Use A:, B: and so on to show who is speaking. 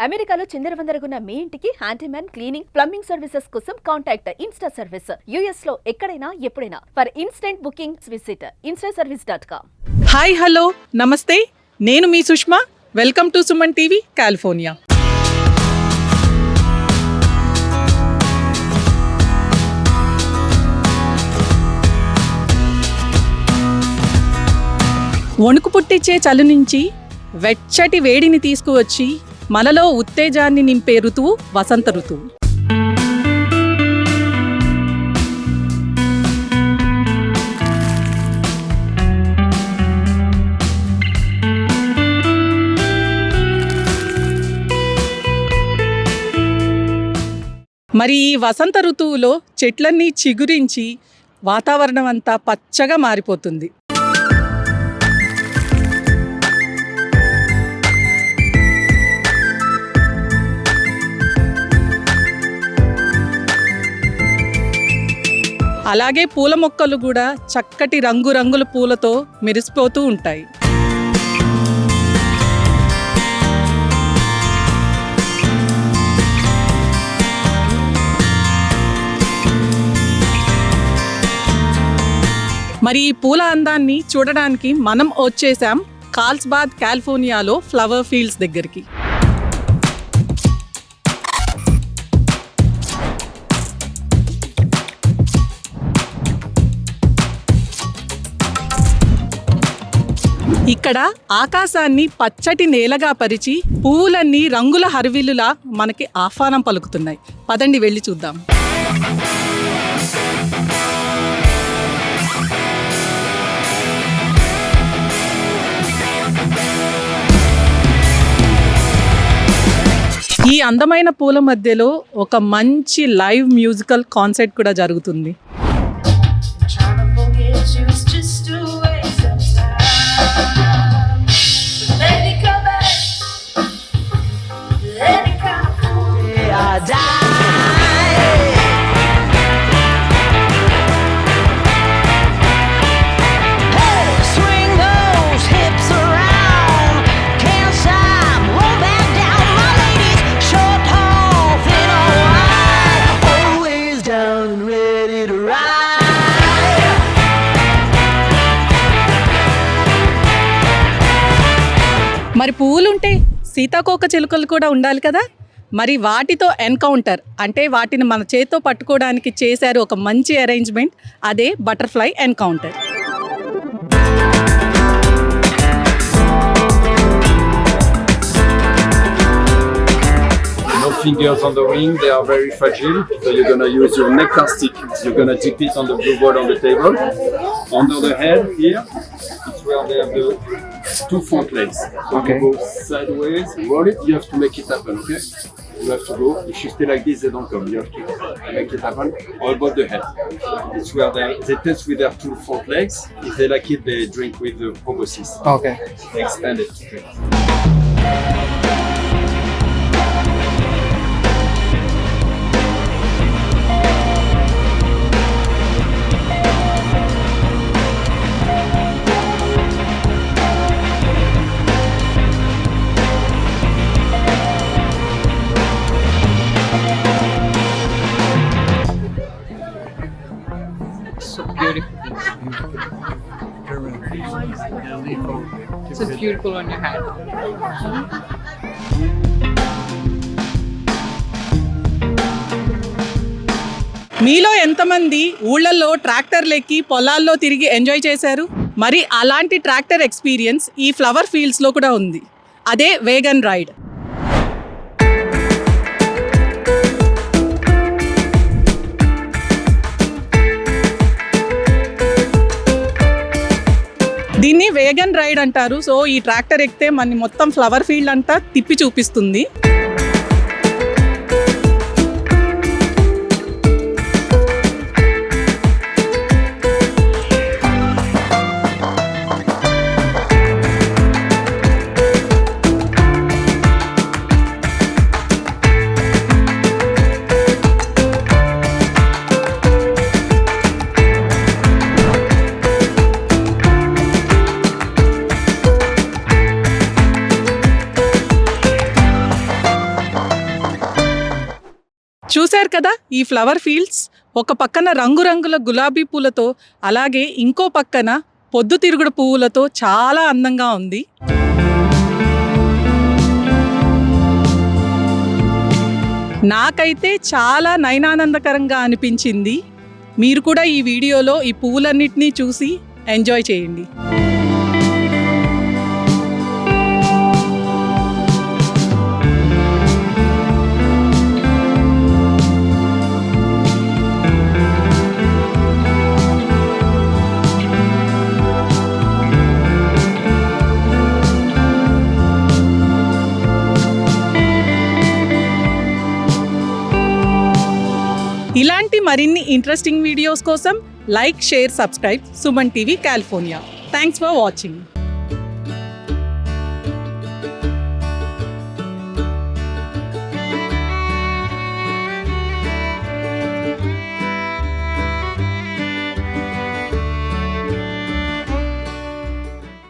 A: అమెరికాలో చిందరవందరగున్న మీ ఇంటికి హ్యాండీమ్యాన్, క్లీనింగ్, ప్లంబింగ్ సర్వీసెస్ కోసం కాంటాక్ట్ ఇన్స్టా సర్వీస్. యుఎస్ లో ఎక్కడైనా ఎప్పుడైనా. For instant bookings visit instaservice.com.
B: Hi hello నమస్తే, నేను మీ Sushma. Welcome to Suman TV California. వణుకు పుట్టించే చలి నుంచి వెచ్చటి వేడిని తీసుకువచ్చి మనలో ఉత్తేజాన్ని నింపే ఋతువు వసంత ఋతువు. మరి ఈ వసంత ఋతువులో చెట్లన్నీ చిగురించి వాతావరణం అంతా పచ్చగా మారిపోతుంది. అలాగే పూల మొక్కలు కూడా చక్కటి రంగురంగుల పూలతో మెరిసిపోతూ ఉంటాయి. మరి ఈ పూల అందాన్ని చూడడానికి మనం వచ్చేసాం కార్ల్స్బాద్ కాలిఫోర్నియాలో ఫ్లవర్ ఫీల్డ్స్ దగ్గరికి. ఇక్కడ ఆకాశాన్ని పచ్చటి నేలగా పరిచి పువ్వులన్నీ రంగుల హరివిల్లులా మనకి ఆహ్వానం పలుకుతున్నాయి. పదండి వెళ్ళి చూద్దాం. ఈ అందమైన పూల మధ్యలో ఒక మంచి లైవ్ మ్యూజికల్ కాన్సర్ట్ కూడా జరుగుతుంది. మరి పువ్వులుంటే సీతాకోక చిలుకలు కూడా ఉండాలి కదా. మరి వాటితో ఎన్కౌంటర్ అంటే వాటిని మన చేతితో పట్టుకోవడానికి చేశారు ఒక మంచి అరేంజ్మెంట్. అదే butterfly encounter.
C: No fingers on the wing, they are very fragile. So you're going to use your nectar stick. You're going to dip it on the blue ball on the table. Under the head here, it's where they have the two front legs. So okay. You go sideways, roll it, you have to make it happen, okay? You have to go. If you stay like this, they don't come. You have to make it happen all above the head. It's where they test with their two front legs. If they like it, they drink with the proboscis.
D: Okay.
C: They expand it. Okay.
D: It's so beautiful on your head.
B: మీలో ఎంతమంది ఊళ్ళల్లో ట్రాక్టర్లు ఎక్కి పొలాల్లో తిరిగి enjoy చేశారు? మరి అలాంటి ట్రాక్టర్ ఎక్స్పీరియన్స్ ఈ ఫ్లవర్ ఫీల్డ్స్లో కూడా ఉంది. అదే వేగన్ రైడ్. దీన్ని వేగన్ రైడ్ అంటారు. సో ఈ ట్రాక్టర్ ఎక్కితే మన మొత్తం ఫ్లవర్ ఫీల్డ్ అంతా తిప్పి చూపిస్తుంది. చూశారు కదా ఈ ఫ్లవర్ ఫీల్డ్స్. ఒక పక్కన రంగురంగుల గులాబీ పూలతో, అలాగే ఇంకో పక్కన పొద్దుతిరుగుడు పువ్వులతో చాలా అందంగా ఉంది. నాకైతే చాలా నయనానందకరంగా అనిపించింది. మీరు కూడా ఈ వీడియోలో ఈ పువ్వులన్నిటినీ చూసి ఎంజాయ్ చేయండి. ఇలాంటి మరిన్ని ఇంట్రెస్టింగ్ వీడియోస్ కోసం like, share, subscribe Suman TV California. Thanks for watching.